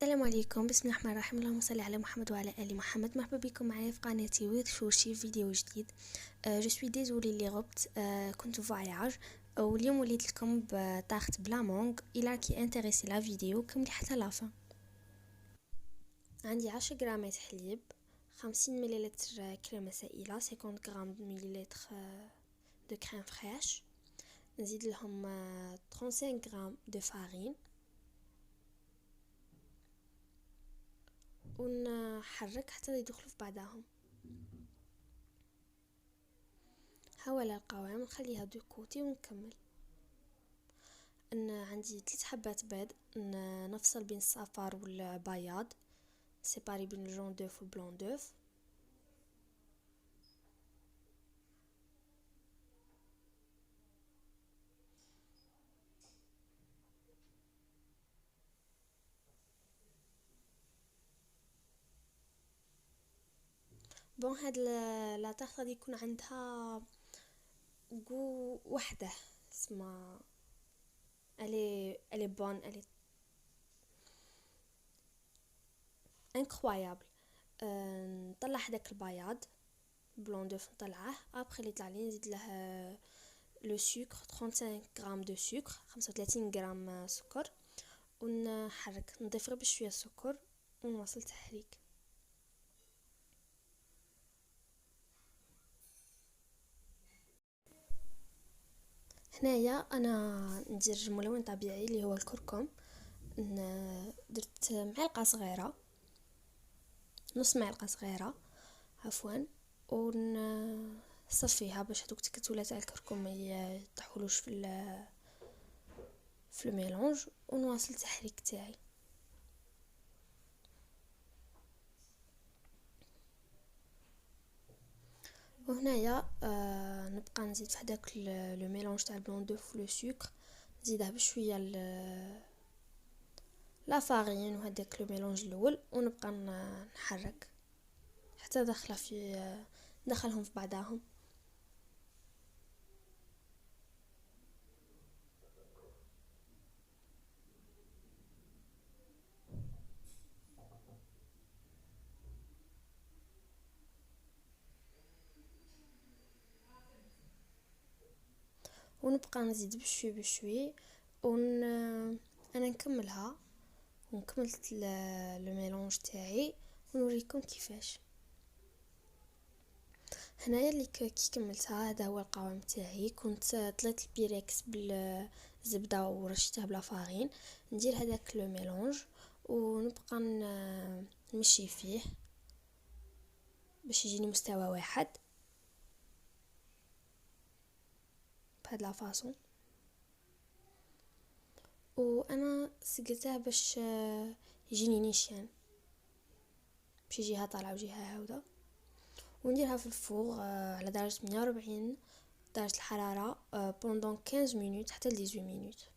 السلام عليكم، بسم الله الرحمن الرحيم. اللهم صل على محمد وعلى ال محمد. مرحبا بكم معايا في قناتي وير شوشي فيديو جديد. جو سوي ديزولي اللي غبت، كنت فواياج واليوم وليت لكم بطاقة بلا مونغ. الى كي انتريسي لا فيديو كملي حتى لافا. عندي 10 غرامات حليب، 50 مليلتر كريمه سائله، 50 غرام مليلتر دو كريم فريش. نزيد لهم 35 غرام دو فارين ونحرك حتى يدخلوا في بعضهم. هاولا القوام، نخليها دو كوتي ونكمل. ان عندي 3 حبات بيض، نفصل بين الصفار والبياض، سيباري بين الجون دوف والبلون دوف. بون هاد لا طاخ غادي يكون عندها قو وحده، اسمها الي بون، الي انكرويابل. نطلع هداك البياض بلون دوف، نطلعه ابري اللي طلع لي نزيد له لو سكر 35 غرام دو سكر، 35 غرام سكر، ونحرك، نضيف غير بشويه سكر ونواصل تحريك. هنايا انا ندير ملون طبيعي اللي هو الكركم. درت معلقه صغيره، نص معلقه صغيره عفوا، ونصفيها باش هذوك التكتلات تاع الكركم ما يطيحولوش في الميلونج، ونواصل التحريك تاعي. وهنايا نبقى نزيد في هذاك لو ميلونج تاع البلون دوف ولو سكر، نزيده بشويه لا فارين وهداك لو ميلونج الاول، ونبقى نحرك حتى دخلهم في بعضهم. ونبقى نزيد بشوي بشوي انا نكملها، وكملت لو ميلونج تاعي ونوريكم كيفاش. هنايا اللي كي كملتها، هذا هو القوام تاعي. كنت طليت البيركس بالزبده ورشتها بلا فارين. ندير هذاك لو ميلونج ونبقى نمشي فيه باش يجيني مستوى واحد بهاد لا فاصون. وانا سقيتها باش يجيني نيشان، باش جهه طالعه وجهه هاوده. ونديرها في الفوغ على درجه 140 درجه الحراره بوندون 15 مينوت حتى ل 18 مينوت.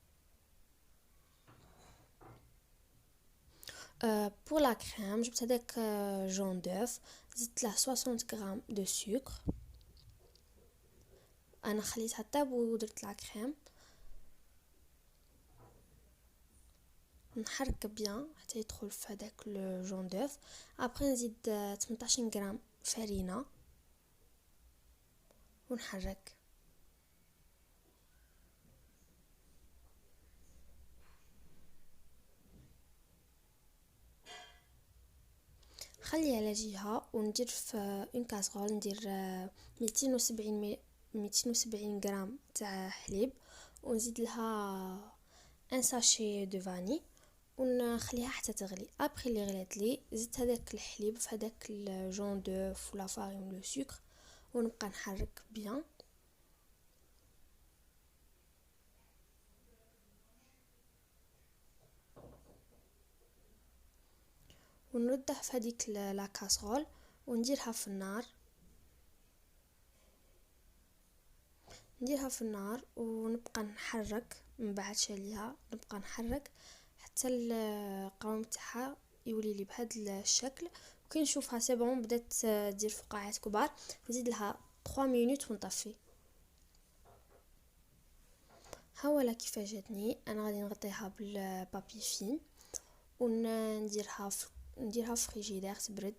بور لا كريم جبت هذاك جون دوف، زدت له 60 غرام دو سكر. انا خليتها طاب ودرت لا كريم، نحرك بيان حتى يدخل في هذاك لو جون دوف. ابري نزيد 18 غرام فرينه ونحرك. خلي على جهه وندير في اون كاسرول، ندير 270 غرام تاع حليب، ونزيد لها ان ساشي دو فاني، ونخليها حتى تغلي. ابري اللي غلات لي زدت هذاك الحليب في هذاك الجون دوف ولا فارين ولو سكر، ونبقى نحرك بيان. ونرده في هذيك لا كاسرول ونديرها في النار، ونبقى نحرك من بعد شاليها، نبقى نحرك حتى القوام تاعها يولي لي بهذا الشكل. وكي نشوفها سي بون بدات تدير فقاعات كبار، نزيد لها 3 مينوت ونطفي. ها ولا كيفاش جاتني. انا غادي نغطيها بالبابي فين نديرها في فريجيدير تبرد.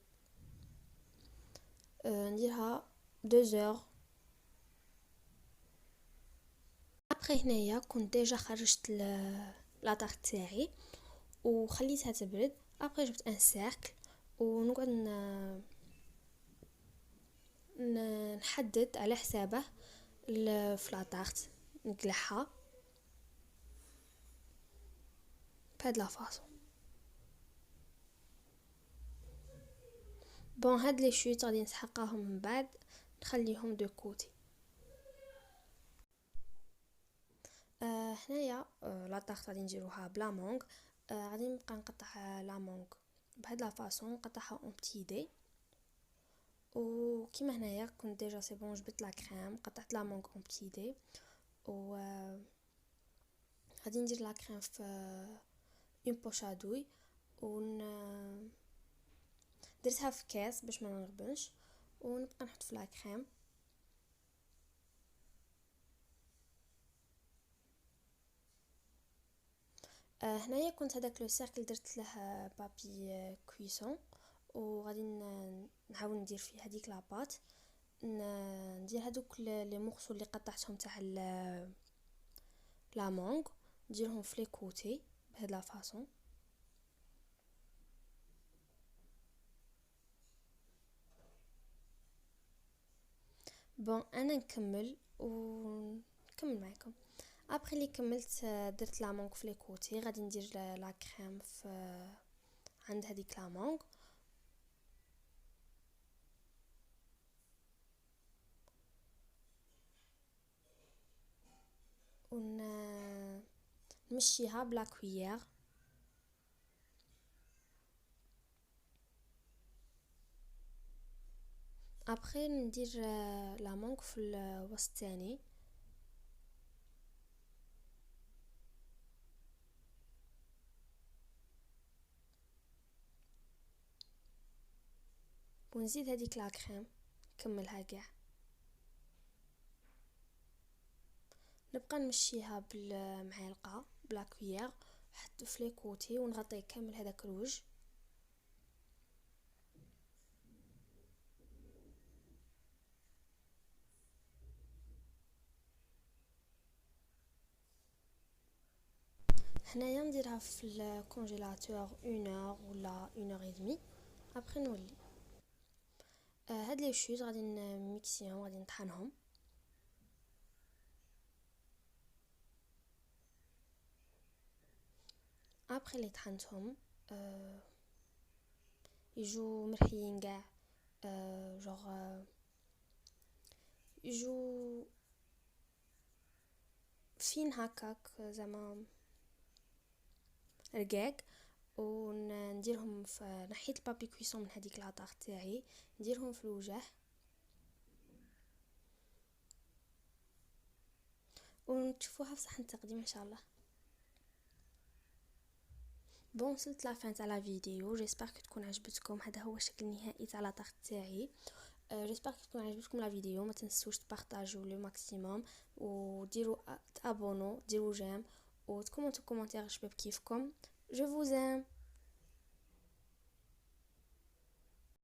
نديرها 2 heures. ابخي هنايا كنت ديجا خرجت لا طارت تاعي وخليتها تبرد. ابخي جبت ان سيركل ونقعد نحدد على حسابه في لا طارت، نقلعها بهاد لا فاصون. بون هاد لي شوت غادي نسحقاهم من بعد، نخليهم دو كوتي. هنايا لا طارت غادي نديروها بلا مونغ. غادي نبقى نقطع لا مونغ بهاد لا فاصون، نقطعها اون بتي دي. وكيما هنايا كنت ديجا سي بون جبت لا كريم، قطعت لا مونغ اون بتي دي و غادي ندير لا كريم في اون بوشادوي درتها في كاس باش ما نغبنش، ونبقى نحط في لا كريم. هنايا كنت هذاك لو سيركل درت له بابي كويسون، وغادي نحاول ندير فيه هذيك لاباط. ندير هذوك لي مورسو اللي قطعتهم تاع لا مونغ، نديرهم في لي كوتي بهاد لا فاصون. بون انا نكمل معكم. ابري اللي كملت درت لا مونغ في لي كوتي، غادي ندير لا كريم في عند هذيك لا مونغ نمشيها بلا كويير. ابري ندير لا مونغ في الوسط الثاني. ونزيد هذيك لا كريم نكملها كاع، نبقى نمشيها بالمعلقه بلا كويير حتى في لي كوتي ونغطي كامل هذاك الوجه. هنايا نديرها في الكونجيلاتور 1 اور ولا 1 اور دمي. ابري نولي هاد لي شوز غادي نميكسيهم، غادي نطحنهم. ابري لي طحنتهم يجو مرحيين كاع، جوغ يجو فين هكاك زعما رقاق. ونديرهم في نحيت البابي كويسون من هذيك لاطاغ تاعي، نديرهم في الوجه ونشوفوها في صحن التقديم ان شاء الله. بون وصلت لافان تاع لا فيديو، جيسبر تكون عجبتكم. هذا هو الشكل النهائي تاع لاطاغ تاعي. جيسبر تكون عجبتكم لا فيديو. ما تنسوش تبارطاجيو لو ماكسيموم، وديروا تابونو، ديروا جيم، وتكومونتو كومونتير شباب كيفكم. جو فوز ام.